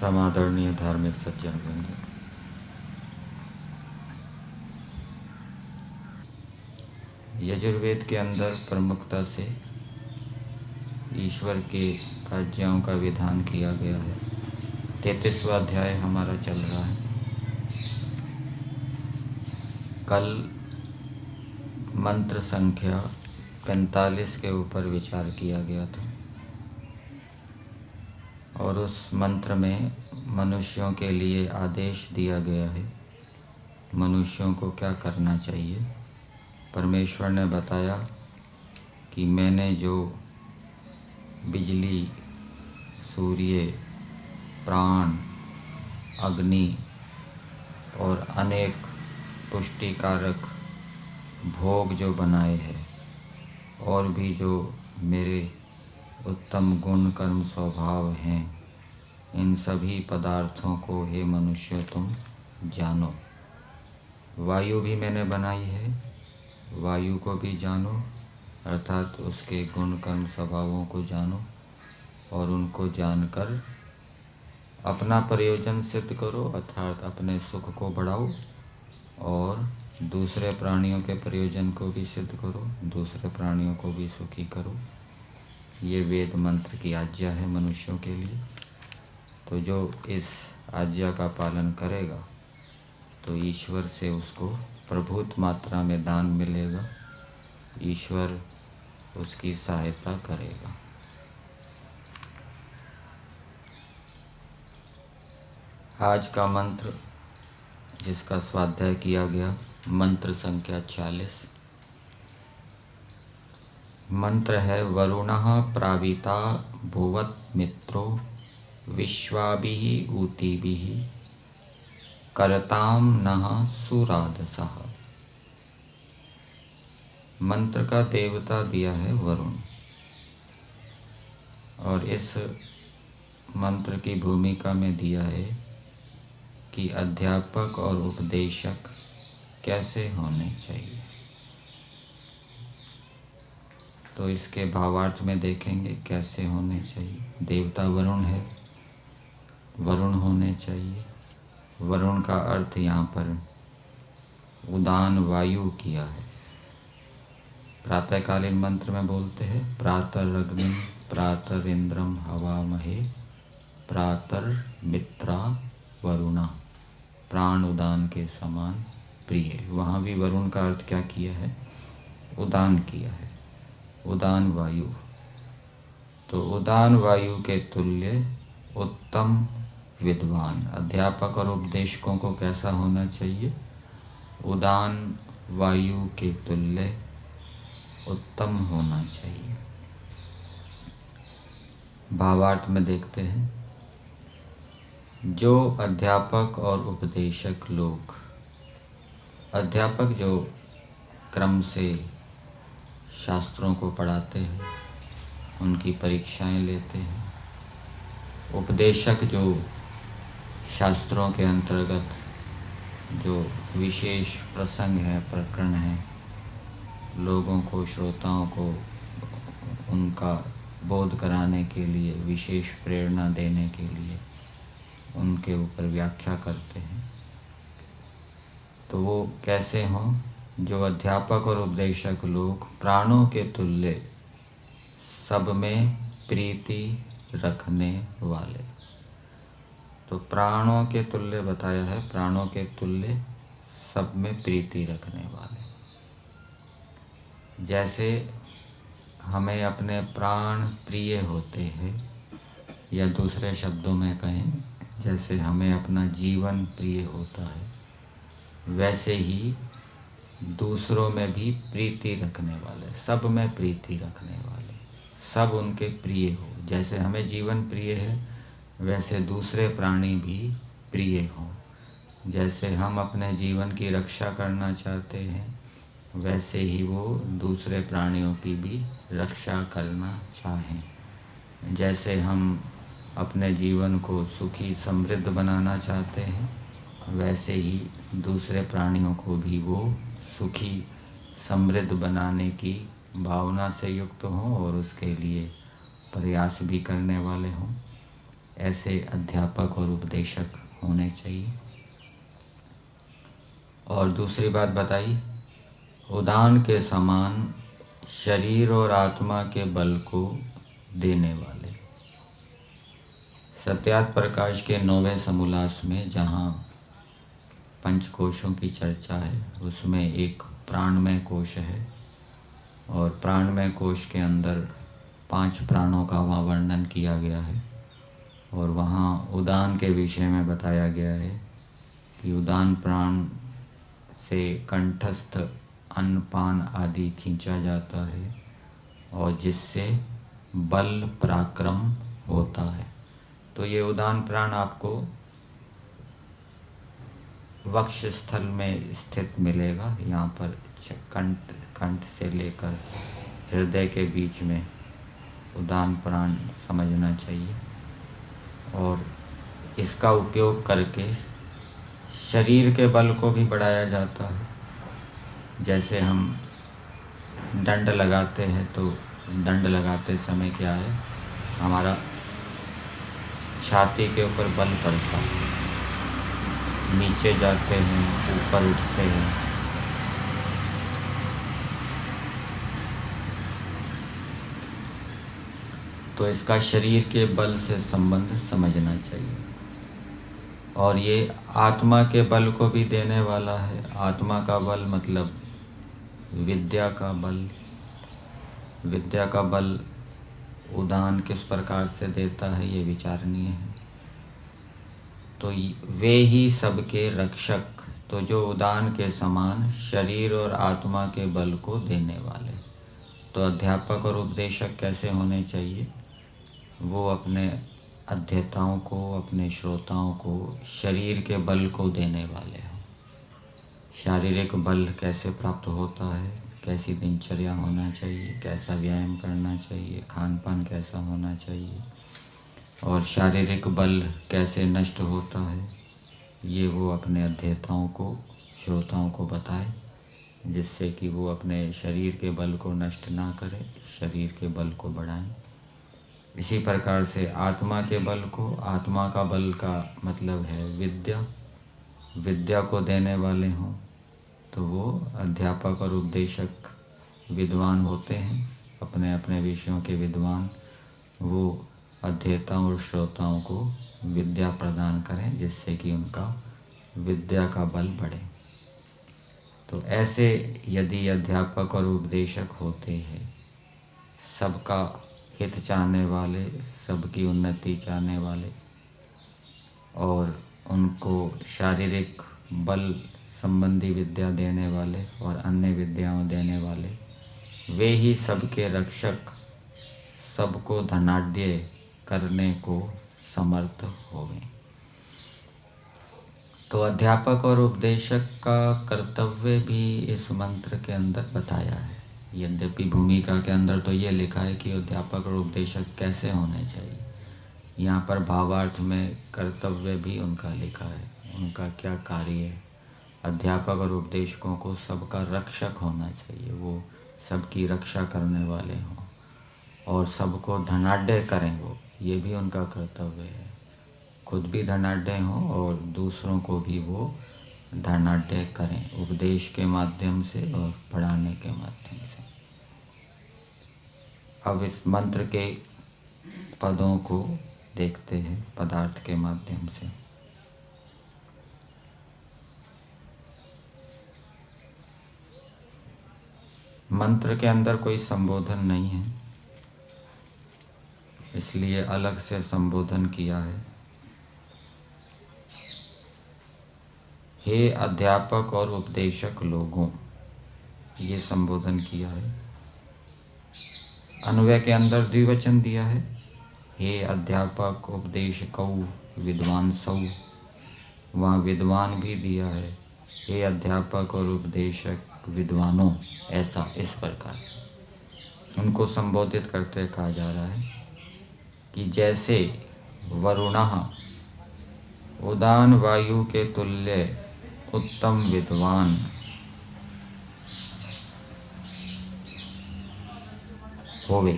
समादरणीय धार्मिक सज्जन वृंद, यजुर्वेद के अंदर प्रमुखता से ईश्वर के आज्ञाओं का विधान किया गया है। 33वां अध्याय हमारा चल रहा है। कल मंत्र संख्या 45 के ऊपर विचार किया गया था और उस मंत्र में मनुष्यों के लिए आदेश दिया गया है, मनुष्यों को क्या करना चाहिए। परमेश्वर ने बताया कि मैंने जो बिजली, सूर्य, प्राण, अग्नि और अनेक पुष्टिकारक भोग जो बनाए हैं और भी जो मेरे उत्तम गुण कर्म स्वभाव हैं, इन सभी पदार्थों को हे मनुष्य तुम जानो। वायु भी मैंने बनाई है, वायु को भी जानो, अर्थात उसके गुण कर्म स्वभावों को जानो और उनको जानकर अपना प्रयोजन सिद्ध करो, अर्थात अपने सुख को बढ़ाओ और दूसरे प्राणियों के प्रयोजन को भी सिद्ध करो, दूसरे प्राणियों को भी सुखी करो। ये वेद मंत्र की आज्ञा है मनुष्यों के लिए। तो जो इस आज्ञा का पालन करेगा तो ईश्वर से उसको प्रभुत मात्रा में दान मिलेगा, ईश्वर उसकी सहायता करेगा। आज का मंत्र जिसका स्वाध्याय किया गया, मंत्र संख्या 46, मंत्र है वरुणः प्राविता भुवत मित्रो विश्वाभिः ऊतिभिः करताम नः सुरादसः। मंत्र का देवता दिया है वरुण और इस मंत्र की भूमिका में दिया है कि अध्यापक और उपदेशक कैसे होने चाहिए। तो इसके भावार्थ में देखेंगे कैसे होने चाहिए। देवता वरुण है, वरुण होने चाहिए। वरुण का अर्थ यहाँ पर उदान वायु किया है। प्रातःकालीन मंत्र में बोलते हैं प्रातरग्निं प्रातरिंद्रम हवामहे प्रातर्मित्रा वरुणा, प्राण उदान के समान प्रिय। वहाँ भी वरुण का अर्थ क्या किया है? उदान किया है, उदान वायु। तो उदान वायु के तुल्य उत्तम विद्वान अध्यापक और उपदेशकों को कैसा होना चाहिए? उदान वायु के तुल्य उत्तम होना चाहिए। भावार्थ में देखते हैं, जो अध्यापक और उपदेशक लोग, अध्यापक जो क्रम से शास्त्रों को पढ़ाते हैं, उनकी परीक्षाएं लेते हैं, उपदेशक जो शास्त्रों के अंतर्गत जो विशेष प्रसंग है, प्रकरण है, लोगों को, श्रोताओं को उनका बोध कराने के लिए, विशेष प्रेरणा देने के लिए उनके ऊपर व्याख्या करते हैं। तो वो कैसे हों? जो अध्यापक और उपदेशक लोग प्राणों के तुल्य सब में प्रीति रखने वाले। तो प्राणों के तुल्य बताया है, प्राणों के तुल्य सब में प्रीति रखने वाले। जैसे हमें अपने प्राण प्रिय होते हैं, या दूसरे शब्दों में कहें जैसे हमें अपना जीवन प्रिय होता है, वैसे ही दूसरों में भी प्रीति रखने वाले, सब में प्रीति रखने वाले, सब उनके प्रिय हो। जैसे हमें जीवन प्रिय है वैसे दूसरे प्राणी भी प्रिय हों। जैसे हम अपने जीवन की रक्षा करना चाहते हैं वैसे ही वो दूसरे प्राणियों की भी रक्षा करना चाहें। जैसे हम अपने जीवन को सुखी समृद्ध बनाना चाहते हैं वैसे ही दूसरे प्राणियों को भी वो सुखी समृद्ध बनाने की भावना से युक्त हों और उसके लिए प्रयास भी करने वाले हों। ऐसे अध्यापक और उपदेशक होने चाहिए। और दूसरी बात बताई, उदान के समान शरीर और आत्मा के बल को देने वाले। सत्यार्थ प्रकाश के 9वें समोल्लास में जहाँ पंचकोशों की चर्चा है, उसमें एक प्राणमय कोश है और प्राणमय कोश के अंदर 5 प्राणों का वहाँ वर्णन किया गया है। और वहाँ उदान के विषय में बताया गया है कि उदान प्राण से कंठस्थ अन्न पान आदि खींचा जाता है और जिससे बल पराक्रम होता है। तो ये उदान प्राण आपको वक्ष स्थल में स्थित मिलेगा, यहाँ पर कंठ से लेकर हृदय के बीच में उदान प्राण समझना चाहिए। और इसका उपयोग करके शरीर के बल को भी बढ़ाया जाता है। जैसे हम दंड लगाते हैं तो दंड लगाते समय क्या है, हमारा छाती के ऊपर बल पड़ता है, नीचे जाते हैं, ऊपर उठते हैं। तो इसका शरीर के बल से संबंध समझना चाहिए। और ये आत्मा के बल को भी देने वाला है। आत्मा का बल मतलब विद्या का बल। विद्या का बल उदान किस प्रकार से देता है ये विचारणीय है। तो वे ही सबके रक्षक, तो जो उदान के समान शरीर और आत्मा के बल को देने वाले। तो अध्यापक और उपदेशक कैसे होने चाहिए? वो अपने अध्येताओं को, अपने श्रोताओं को शरीर के बल को देने वाले हों। शारीरिक बल कैसे प्राप्त होता है, कैसी दिनचर्या होना चाहिए, कैसा व्यायाम करना चाहिए, खान पान कैसा होना चाहिए, और शारीरिक बल कैसे नष्ट होता है, ये वो अपने अध्येताओं को, श्रोताओं को बताए, जिससे कि वो अपने शरीर के बल को नष्ट ना करें, शरीर के बल को बढ़ाएं। इसी प्रकार से आत्मा के बल को, आत्मा का बल का मतलब है विद्या, विद्या को देने वाले हों। तो वो अध्यापक और उपदेशक विद्वान होते हैं, अपने अपने विषयों के विद्वान। वो अध्येताओं और श्रोताओं को विद्या प्रदान करें, जिससे कि उनका विद्या का बल बढ़े। तो ऐसे यदि अध्यापक और उपदेशक होते हैं, सबका हित चाहने वाले, सबकी उन्नति चाहने वाले, और उनको शारीरिक बल संबंधी विद्या देने वाले और अन्य विद्याओं देने वाले, वे ही सबके रक्षक, सबको धनाढ्य करने को समर्थ होवें। तो अध्यापक और उपदेशक का कर्तव्य भी इस मंत्र के अंदर बताया है। यद्यपि भूमिका के अंदर तो ये लिखा है कि अध्यापक और उपदेशक कैसे होने चाहिए, यहाँ पर भावार्थ में कर्तव्य भी उनका लिखा है, उनका क्या कार्य है। अध्यापक और उपदेशकों को सबका रक्षक होना चाहिए, वो सबकी रक्षा करने वाले हों और सबको धनाढ्य करें, वो ये भी उनका कर्तव्य है। खुद भी धनाढ्य हों और दूसरों को भी वो धनाढ्य करें, उपदेश के माध्यम से और पढ़ाने के माध्यम से। अब इस मंत्र के पदों को देखते हैं पदार्थ के माध्यम से। मंत्र के अंदर कोई संबोधन नहीं है, इसलिए अलग से संबोधन किया है। हे अध्यापक और उपदेशक लोगों, ये संबोधन किया है। अन्वय के अंदर द्विवचन दिया है, हे अध्यापक उपदेशकौ विद्वांसौ, वहाँ विद्वान भी दिया है, हे अध्यापक और उपदेशक विद्वानों। ऐसा इस प्रकार से उनको संबोधित करते कहा जा रहा है कि जैसे वरुणः उदान वायु के तुल्य उत्तम विद्वान होवे,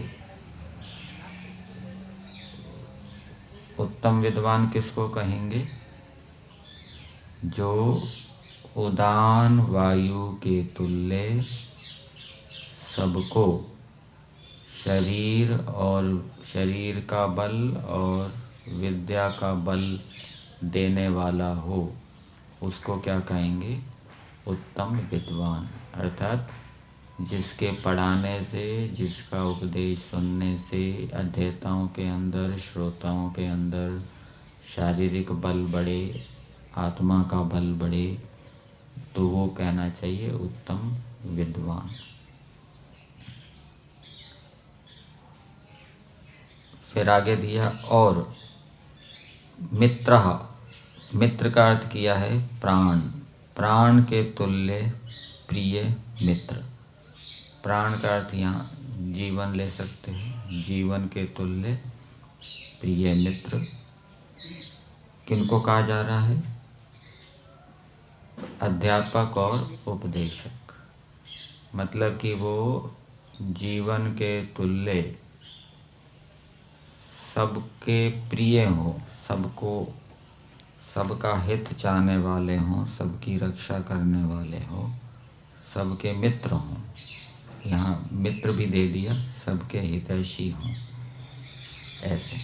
उत्तम विद्वान किसको कहेंगे? जो उदान वायु के तुल्य सबको शरीर का बल और विद्या का बल देने वाला हो, उसको क्या कहेंगे? उत्तम विद्वान। अर्थात जिसके पढ़ाने से, जिसका उपदेश सुनने से अध्येताओं के अंदर, श्रोताओं के अंदर शारीरिक बल बढ़े, आत्मा का बल बढ़े, तो वो कहना चाहिए उत्तम विद्वान। फिर आगे दिया और मित्र का अर्थ किया है प्राण के तुल्य प्रिय मित्र। प्राण का अर्थ यहाँ जीवन ले सकते हैं, जीवन के तुल्य प्रिय मित्र। किनको कहा जा रहा है? अध्यापक और उपदेशक। मतलब कि वो जीवन के तुल्य सबके प्रिय हो, सबका हित चाहने वाले हों, सबकी रक्षा करने वाले हों, सबके मित्र हों। यहाँ मित्र भी दे दिया, सबके हितैषी हों। ऐसे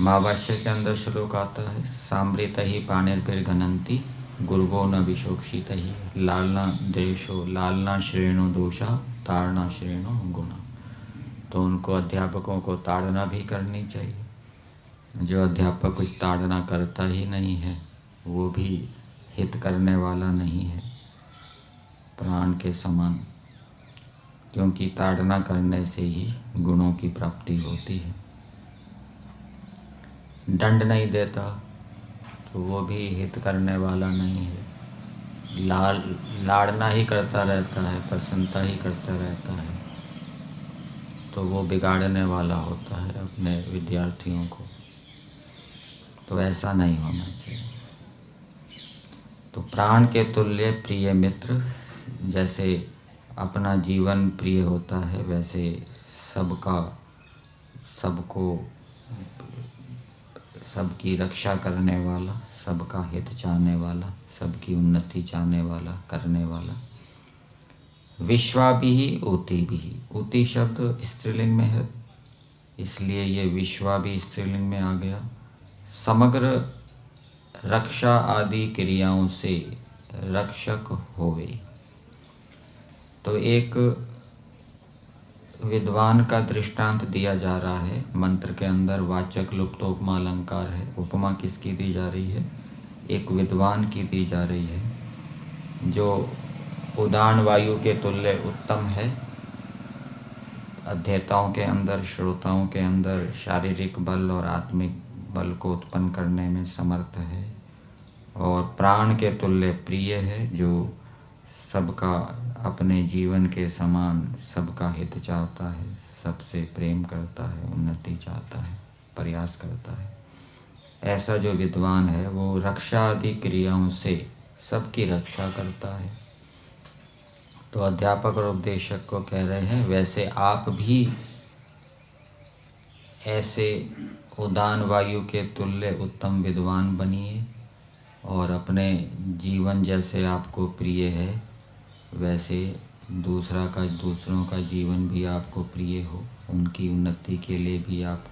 महाभाष्य के अंदर श्लोक आता है, सामृत ही पाणिर्भिर्घनन्ति गुरुवो न विशोक्षित ही लालना श्रेणु दोषा ताड़ना श्रेणु गुणा। तो उनको अध्यापकों को ताड़ना भी करनी चाहिए। जो अध्यापक कुछ ताड़ना करता ही नहीं है, वो भी हित करने वाला नहीं है प्राण के समान, क्योंकि ताड़ना करने से ही गुणों की प्राप्ति होती है। दंड नहीं देता तो वो भी हित करने वाला नहीं है। लाड़ना ही करता रहता है, प्रसन्नता ही करता रहता है, तो वो बिगाड़ने वाला होता है अपने विद्यार्थियों को। तो ऐसा नहीं होना चाहिए। तो प्राण के तुल्य प्रिय मित्र, जैसे अपना जीवन प्रिय होता है, वैसे सबकी रक्षा करने वाला, सबका हित चाहने वाला, सबकी उन्नति चाहने वाला, करने वाला। विश्वाभि ऊतिभि, ऊति शब्द स्त्रीलिंग में है, इसलिए ये विश्वाभि स्त्रीलिंग में आ गया। समग्र रक्षा आदि क्रियाओं से रक्षक होवे। तो एक विद्वान का दृष्टांत दिया जा रहा है मंत्र के अंदर। वाचक लुप्त उपमा अलंकार है। उपमा किसकी दी जा रही है? एक विद्वान की दी जा रही है, जो उदान वायु के तुल्य उत्तम है, अध्येताओं के अंदर, श्रोताओं के अंदर शारीरिक बल और आत्मिक बल को उत्पन्न करने में समर्थ है, और प्राण के तुल्य प्रिय है, जो सबका अपने जीवन के समान सबका हित चाहता है, सबसे प्रेम करता है, उन्नति चाहता है, प्रयास करता है। ऐसा जो विद्वान है वो रक्षा आदि क्रियाओं से सबकी रक्षा करता है। तो अध्यापक और उपदेशक को कह रहे हैं, वैसे आप भी ऐसे उदान वायु के तुल्य उत्तम विद्वान बनिए, और अपने जीवन जैसे आपको प्रिय है वैसे दूसरों का जीवन भी आपको प्रिय हो, उनकी उन्नति के लिए भी आप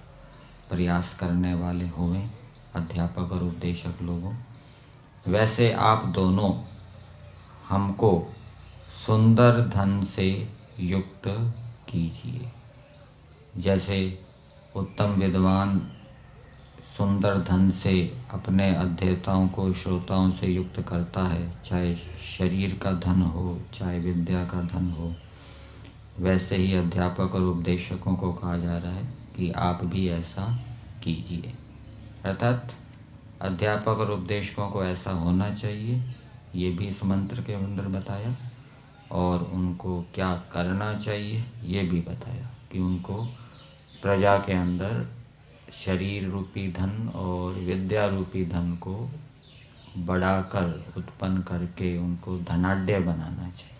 प्रयास करने वाले होवें, अध्यापक और उपदेशक लोगों। वैसे आप दोनों हमको सुंदर धन से युक्त कीजिए। जैसे उत्तम विद्वान सुंदर धन से अपने अध्येताओं को, श्रोताओं से युक्त करता है, चाहे शरीर का धन हो, चाहे विद्या का धन हो, वैसे ही अध्यापक और उपदेशकों को कहा जा रहा है कि आप भी ऐसा कीजिए। अर्थात अध्यापक और उपदेशकों को ऐसा होना चाहिए, ये भी इस मंत्र के अंदर बताया, और उनको क्या करना चाहिए ये भी बताया कि उनको प्रजा के अंदर शरीर रूपी धन और विद्या रूपी धन को बढ़ाकर, उत्पन्न करके उनको धनाढ्य बनाना चाहिए।